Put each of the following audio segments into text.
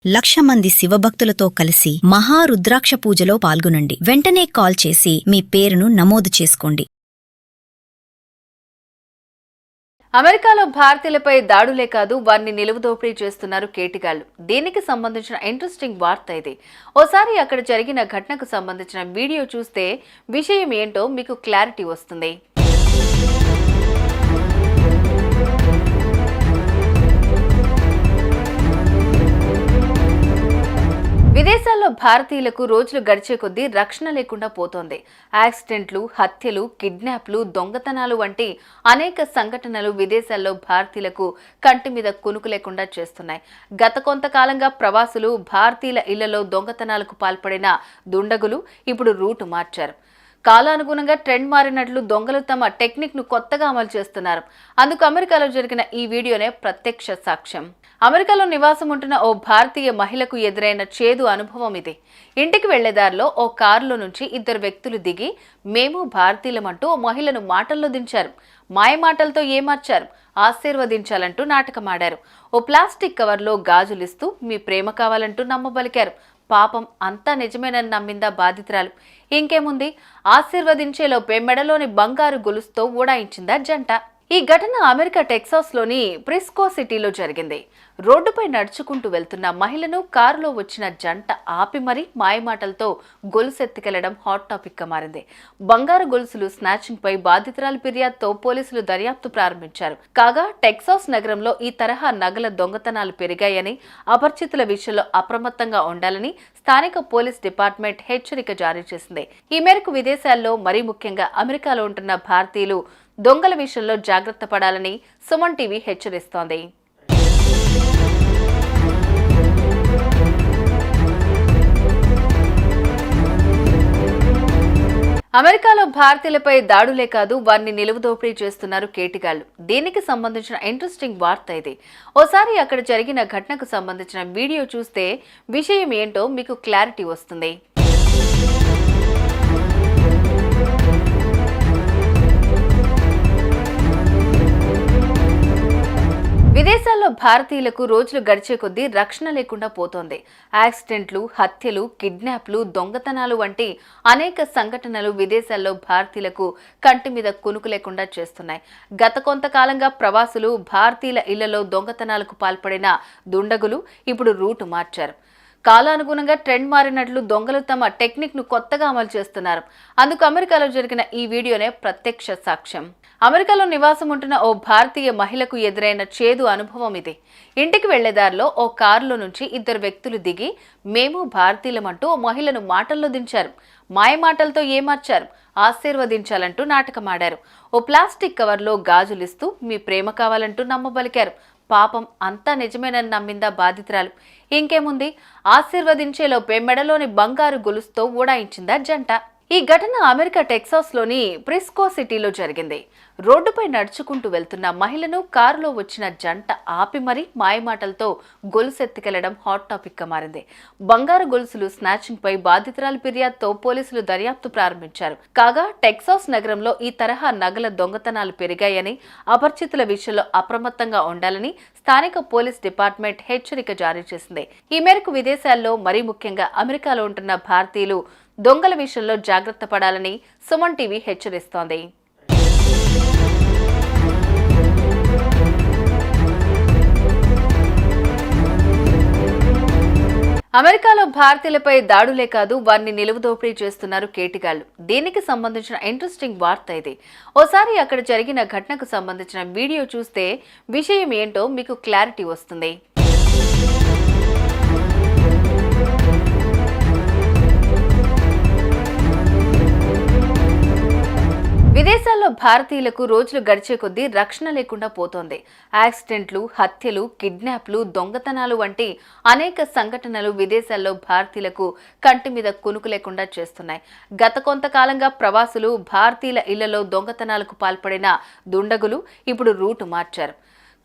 1,00,000 మంది శివభక్తులతో కలిసి మహారుద్రాక్ష పూజలో పాల్గొనండి. వెంటనే కాల్ చేసి మీ పేరును నమోదు చేసుకోండి. అమెరికాలో భారతీయులపై దాడులే కాదు, వారిని నిలువుదోపిడీ చేస్తున్నారు కేటిగాళ్లు. దీనికి సంబంధించిన ఇంట్రెస్టింగ్ వార్త ఇది. ఓసారి అక్కడ జరిగిన ఘటనకు సంబంధించిన వీడియో చూస్తే విషయం ఏంటో మీకు క్లారిటీ వస్తుంది. విదేశాల్లో భారతీయులకు రోజులు గడిచే కొద్దీ రక్షణ లేకుండా పోతోంది. యాక్సిడెంట్లు, హత్యలు, కిడ్నాప్లు, దొంగతనాలు వంటి అనేక సంఘటనలు విదేశాల్లో భారతీయులకు కంటి మీద కునుకు లేకుండా చేస్తున్నాయి. గత కొంతకాలంగా ప్రవాసులు భారతీయుల ఇళ్లలో దొంగతనాలకు పాల్పడిన దుండగులు ఇప్పుడు రూటు మార్చారు. కాలానుగుణంగా ట్రెండ్ మారినట్లు దొంగలు తమ టెక్నిక్ ను కొత్తగా అమలు చేస్తున్నారు. అందుకు అమెరికాలో జరిగిన ఈ వీడియోనే ప్రత్యక్ష సాక్ష్యం. అమెరికాలో నివాసం ఉంటున్న ఓ భారతీయ మహిళకు ఎదురైన చేదు అనుభవం ఇది. ఇంటికి వెళ్లేదారిలో ఓ కారులో నుంచి 2 వ్యక్తులు దిగి మేము భారతీయులమంటూ ఓ మహిళను మాటల్లో దించారు. మాయమాటలతో ఏమార్చారు, ఆశీర్వదించాలంటూ నాటకమాడారు. ఓ ప్లాస్టిక్ కవర్లో గాజులిస్తూ మీ ప్రేమ కావాలంటూ నమ్మబలికారు. పాపం అంతా నిజమేనని నమ్మిందా బాధితురాలు. ఇంకేముంది, ఆశీర్వదించేలోపే మెడలోని బంగారు గొలుసుతో ఊడాయించిందా జంట. ఈ ఘటన అమెరికా టెక్సాస్లోని ప్రిస్కో సిటీలో జరిగింది. రోడ్డుపై నడుచుకుంటూ వెళ్తున్న మహిళను కారులో వచ్చిన జంట ఆపి మరీ మాయమాటలతో గొలుసెత్తుకెళ్లడం హాట్ టాపిక్ గా మారింది. బంగారు గొలుసులు స్నాచింగ్ పై బాధితురాలి ఫిర్యాదుతో పోలీసులు దర్యాప్తు ప్రారంభించారు. కాగా టెక్సాస్ నగరంలో ఈ తరహా నగల దొంగతనాలు పెరిగాయని, అపరిచితుల విషయంలో అప్రమత్తంగా ఉండాలని స్థానిక పోలీస్ డిపార్ట్మెంట్ హెచ్చరిక జారీ చేసింది. ఈ మేరకు విదేశాల్లో, మరీ ముఖ్యంగా అమెరికాలో ఉంటున్న భారతీయులు దొంగల విషయంలో జాగ్రత్త పడాలని సుమన్ టీవీ హెచ్చరిస్తోంది. అమెరికాలో భారతీయులపై దాడులే కాదు, వారిని నిలువుదోపిడీ చేస్తున్నారు కేటిగాళ్లు. దీనికి సంబంధించిన ఇంట్రెస్టింగ్ వార్త ఇది. ఓసారి అక్కడ జరిగిన ఘటనకు సంబంధించిన వీడియో చూస్తే విషయం ఏంటో మీకు క్లారిటీ వస్తుంది. విదేశాల్లో భారతీయులకు రోజులు గడిచే కొద్దీ రక్షణ లేకుండా పోతోంది. యాక్సిడెంట్లు, హత్యలు, కిడ్నాప్లు, దొంగతనాలు వంటి అనేక సంఘటనలు విదేశాల్లో భారతీయులకు కంటి మీద కునుకు లేకుండా చేస్తున్నాయి. గత కొంతకాలంగా ప్రవాసులు భారతీయుల ఇళ్లలో దొంగతనాలకు పాల్పడిన దుండగులు ఇప్పుడు రూటు మార్చారు. కాలానుగుణంగా ట్రెండ్ మారినట్లు దొంగలు తమ టెక్నిక్ ను కొత్తగా అమలు చేస్తున్నారు. అందుకు అమెరికాలో జరిగిన ఈ వీడియోనే ప్రత్యక్ష సాక్ష్యం. అమెరికాలో నివాసం ఉంటున్న ఓ భారతీయ మహిళకు ఎదురైన చేదు అనుభవం ఇది. ఇంటికి వెళ్లేదారిలో ఓ కారులో నుంచి 2 వ్యక్తులు దిగి మేము భారతీయులమంటూ ఓ మహిళను మాటల్లో దించారు. మాయమాటలతో ఏమార్చారు, ఆశీర్వదించాలంటూ నాటకమాడారు. ఓ ప్లాస్టిక్ కవర్లో గాజులిస్తూ మీ ప్రేమ కావాలంటూ నమ్మబలికారు. పాపం అంతా నిజమేనని నమ్మిందా బాధితురాలు. ఇంకేముంది, ఆశీర్వదించేలోపే మెడలోని బంగారు గొలుసుతో ఊడాయించిందా జంట. ఈ ఘటన అమెరికా టెక్సాస్లోని ప్రిస్కో సిటీలో జరిగింది. రోడ్డుపై నడుచుకుంటూ వెళ్తున్న మహిళను కారులో వచ్చిన జంట ఆపి మరీ మాయమాటలతో గొలుసెత్తుకెళ్లడం హాట్ టాపిక్ గా మారింది. బంగారు గొలుసులు స్నాచింగ్ పై బాధితురాలి ఫిర్యాదుతో పోలీసులు దర్యాప్తు ప్రారంభించారు. కాగా టెక్సాస్ నగరంలో ఈ తరహా నగల దొంగతనాలు పెరిగాయని, అపరిచితుల విషయంలో అప్రమత్తంగా ఉండాలని స్థానిక పోలీస్ డిపార్ట్మెంట్ హెచ్చరిక జారీ చేసింది. ఈ మేరకు విదేశాల్లో, మరీ ముఖ్యంగా అమెరికాలో ఉంటున్న భారతీయులు దొంగల విషయంలో జాగ్రత్త పడాలని సుమన్ టీవీ హెచ్చరిస్తోంది. అమెరికాలో భారతీయులపై దాడులే కాదు, వారిని నిలువుదోపిడీ చేస్తున్నారు కేటిగాళ్లు. దీనికి సంబంధించిన ఇంట్రెస్టింగ్ వార్త ఇది. ఓసారి అక్కడ జరిగిన ఘటనకు సంబంధించిన వీడియో చూస్తే విషయం ఏంటో మీకు క్లారిటీ వస్తుంది. విదేశాల్లో భారతీయులకు రోజులు గడిచే కొద్దీ రక్షణ లేకుండా పోతోంది. యాక్సిడెంట్లు, హత్యలు, కిడ్నాప్లు, దొంగతనాలు వంటి అనేక సంఘటనలు విదేశాల్లో భారతీయులకు కంటి మీద కునుకు లేకుండా చేస్తున్నాయి. గత కొంతకాలంగా ప్రవాసులు భారతీయుల ఇళ్లలో దొంగతనాలకు పాల్పడిన దుండగులు ఇప్పుడు రూటు మార్చారు.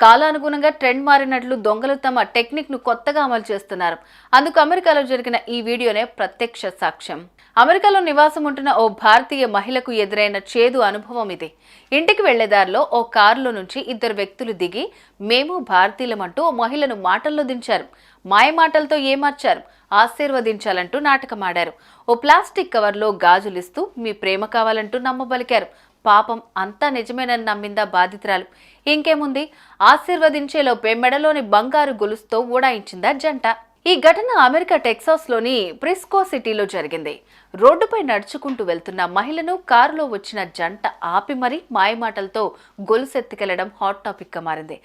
కాలానుగుణంగా ట్రెండ్ మారినట్లు దొంగలు తమ టెక్నిక్ ను కొత్తగా అమలు చేస్తున్నారు. అందుకు అమెరికాలో జరిగిన ఈ వీడియోనే ప్రత్యక్ష సాక్ష్యం. అమెరికాలో నివాసం ఉంటున్న ఓ భారతీయ మహిళకు ఎదురైన చేదు అనుభవం ఇది. ఇంటికి వెళ్లేదారిలో ఓ కారులో నుంచి 2 వ్యక్తులు దిగి మేము భారతీయులమంటూ ఓ మహిళను మాటల్లో దించారు. మాయమాటలతో ఏమార్చారు, ఆశీర్వదించాలంటూ నాటకమాడారు. ఓ ప్లాస్టిక్ కవర్లో గాజులిస్తూ మీ ప్రేమ కావాలంటూ నమ్మబలికారు. పాపం అంతా నిజమేనని నమ్మిందా బాధితురాలు. ఇంకేముంది, ఆశీర్వదించేలోపే మెడలోని బంగారు గొలుసుతో ఊడాయించిందా జంట. ఈ ఘటన అమెరికా టెక్సాస్లోని ఫ్రిస్కో సిటీలో జరిగింది. రోడ్డుపై నడుచుకుంటూ వెళ్తున్న మహిళను కారులో వచ్చిన జంట ఆపి మరీ మాయమాటలతో గొలుసెత్తుకెళ్లడం హాట్ టాపిక్ గా మారింది.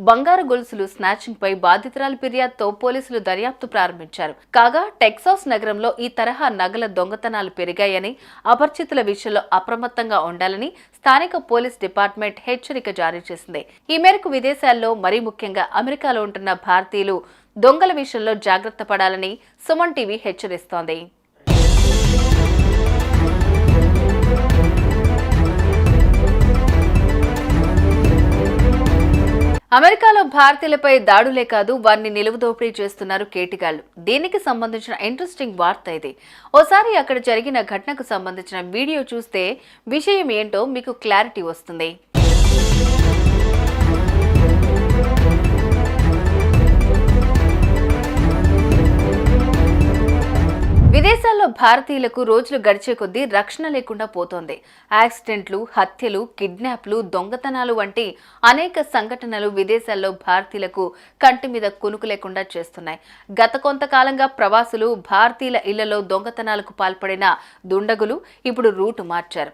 బంగారు గొలుసులు స్నాచింగ్ పై బాధితురాలి ఫిర్యాదుతో పోలీసులు దర్యాప్తు ప్రారంభించారు. కాగా టెక్సాస్ నగరంలో ఈ తరహా నగల దొంగతనాలు పెరిగాయని, అపరిచితుల విషయంలో అప్రమత్తంగా ఉండాలని స్థానిక పోలీస్ డిపార్ట్మెంట్ హెచ్చరిక జారీ చేసింది. ఈ మేరకు విదేశాల్లో, మరీ ముఖ్యంగా అమెరికాలో ఉంటున్న భారతీయులు దొంగల విషయంలో జాగ్రత్త పడాలని సుమన్ టీవీ హెచ్చరిస్తోంది. అమెరికాలో భారతీయులపై దాడులే కాదు, వారిని నిలువుదోపిడీ చేస్తున్నారు కేటిగాళ్లు. దీనికి సంబంధించిన ఇంట్రెస్టింగ్ వార్త ఇది. ఓసారి అక్కడ జరిగిన ఘటనకు సంబంధించిన వీడియో చూస్తే విషయం ఏంటో మీకు క్లారిటీ వస్తుంది. విదేశాల్లో భారతీయులకు రోజులు గడిచే కొద్దీ రక్షణ లేకుండా పోతోంది. యాక్సిడెంట్లు, హత్యలు, కిడ్నాప్లు, దొంగతనాలు వంటి అనేక సంఘటనలు విదేశాల్లో భారతీయులకు కంటి మీద కునుకు లేకుండా చేస్తున్నాయి. గత కొంతకాలంగా ప్రవాసులు భారతీయుల ఇళ్లలో దొంగతనాలకు పాల్పడిన దుండగులు ఇప్పుడు రూటు మార్చారు.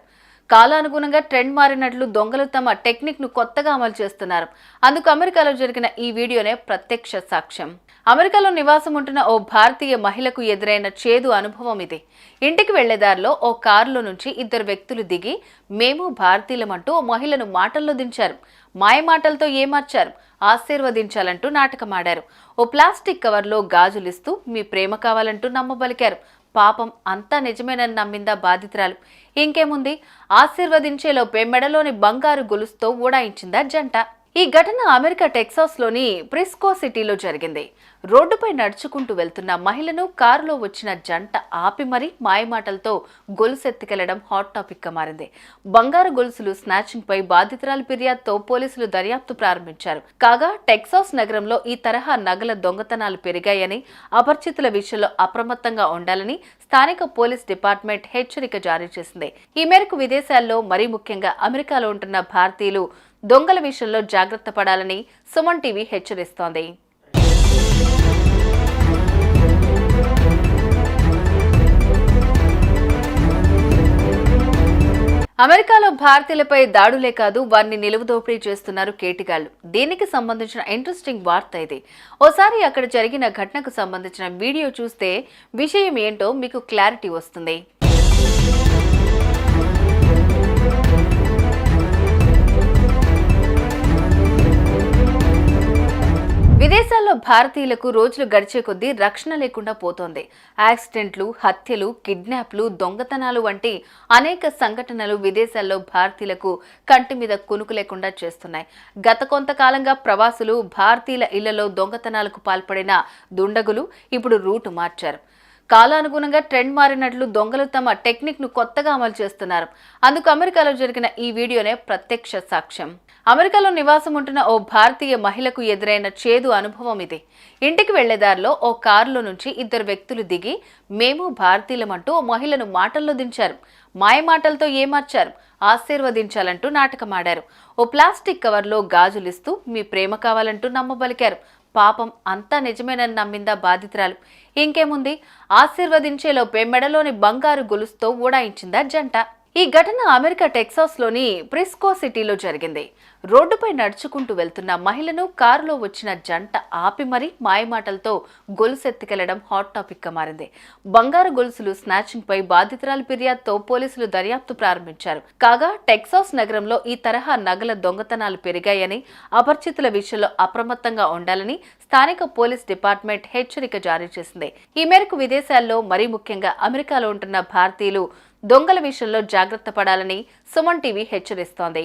కాలానుగుణంగా ట్రెండ్ మారినట్లు దొంగలు తమ టెక్నిక్ ను కొత్తగా అమలు చేస్తున్నారు. అందుకు అమెరికాలో జరిగిన ఈ వీడియోనే ప్రత్యక్ష సాక్ష్యం. అమెరికాలో నివాసం ఉంటున్న ఓ భారతీయ మహిళకు ఎదురైన చేదు అనుభవం ఇది. ఇంటికి వెళ్లేదారిలో ఓ కారులో నుంచి ఇద్దరు వ్యక్తులు దిగి మేము భారతీయులమంటూ ఓ మహిళను మాటల్లో దించారు. మాయమాటలతో ఏమార్చారు, ఆశీర్వదించాలంటూ నాటకమాడారు. ఓ ప్లాస్టిక్ కవర్లో గాజులిస్తూ మీ ప్రేమ కావాలంటూ నమ్మబలికారు. పాపం అంతా నిజమేనని నమ్మిందా బాధితురాలు. ఇంకేముంది, ఆశీర్వదించేలోపే మెడలోని బంగారు గొలుసుతో ఊడాయించిందా జంట. ఈ ఘటన అమెరికా టెక్సాస్లోని ఫ్రిస్కో సిటీలో జరిగింది. రోడ్డుపై నడుచుకుంటూ వెళ్తున్న మహిళను కారులో వచ్చిన జంట ఆపి మరీ మాయమాటలతో గొలుసెత్తుకెళ్లడం హాట్ టాపిక్ గా మారింది. బంగారు గొలుసులు స్నాచింగ్ పై బాధితురాలి ఫిర్యాదుతో పోలీసులు దర్యాప్తు ప్రారంభించారు. కాగా టెక్సాస్ నగరంలో ఈ తరహా నగల దొంగతనాలు పెరిగాయని, అపరిచితుల విషయంలో అప్రమత్తంగా ఉండాలని స్థానిక పోలీస్ డిపార్ట్మెంట్ హెచ్చరిక జారీ చేసింది. ఈ మేరకు విదేశాల్లో, మరీ ముఖ్యంగా అమెరికాలో ఉంటున్న భారతీయులు దొంగల విషయంలో జాగ్రత్త పడాలని సుమన్ టీవీ హెచ్చరిస్తోంది. అమెరికాలో భారతీయులపై దాడులే కాదు, వారిని నిలువుదోపిడీ చేస్తున్నారు కేటిగాళ్లు. దీనికి సంబంధించిన ఇంట్రెస్టింగ్ వార్త ఇది. ఓసారి అక్కడ జరిగిన ఘటనకు సంబంధించిన వీడియో చూస్తే విషయం ఏంటో మీకు క్లారిటీ వస్తుంది. విదేశాల్లో భారతీయులకు రోజులు గడిచే కొద్దీ రక్షణ లేకుండా పోతోంది. యాక్సిడెంట్లు, హత్యలు, కిడ్నాప్లు, దొంగతనాలు వంటి అనేక సంఘటనలు విదేశాల్లో భారతీయులకు కంటి మీద కునుకు లేకుండా చేస్తున్నాయి. గత కొంతకాలంగా ప్రవాసులు భారతీయుల ఇళ్లలో దొంగతనాలకు పాల్పడిన దుండగులు ఇప్పుడు రూటు మార్చారు. కాలానుగుణంగా ట్రెండ్ మారినట్లు దొంగలు తమ టెక్నిక్ ను కొత్తగా అమలు చేస్తున్నారు. అందుకు అమెరికాలో జరిగిన ఈ వీడియోనే ప్రత్యక్ష సాక్ష్యం. అమెరికాలో నివాసం ఉంటున్న ఓ భారతీయ మహిళకు ఎదురైన చేదు అనుభవం ఇది. ఇంటికి వెళ్లేదారిలో ఓ కారులో నుంచి ఇద్దరు వ్యక్తులు దిగి మేము భారతీయులమంటూ ఓ మహిళను మాటల్లో దించారు. మాయమాటలతో ఏమార్చారు, ఆశీర్వదించాలంటూ నాటకమాడారు. ఓ ప్లాస్టిక్ కవర్లో గాజులిస్తూ మీ ప్రేమ కావాలంటూ నమ్మబలికారు. పాపం అంతా నిజమేనని నమ్మిందా బాధితురాలు. ఇంకేముంది, ఆశీర్వదించేలోపే మెడలోని బంగారు గొలుసుతో ఊడాయించిందా జంట. ఈ ఘటన అమెరికా టెక్సాస్లోని ఫ్రిస్కో సిటీలో జరిగింది. రోడ్డుపై నడుచుకుంటూ వెళ్తున్న మహిళను కారులో వచ్చిన జంట ఆపి మరీ మాయమాటలతో గొలుసెత్తుకెళ్లడం హాట్ టాపిక్ గా మారింది. బంగారు గొలుసులు స్నాచింగ్ పై బాధితురాలి ఫిర్యాదుతో పోలీసులు దర్యాప్తు ప్రారంభించారు. కాగా టెక్సాస్ నగరంలో ఈ తరహా నగల దొంగతనాలు పెరిగాయని, అపరిచితుల విషయంలో అప్రమత్తంగా ఉండాలని స్థానిక పోలీస్ డిపార్ట్మెంట్ హెచ్చరిక జారీ చేసింది. ఈ మేరకు విదేశాల్లో, మరీ ముఖ్యంగా అమెరికాలో ఉంటున్న భారతీయులు దొంగల విషయంలో జాగ్రత్త పడాలని సుమన్ టీవీ హెచ్చరిస్తోంది.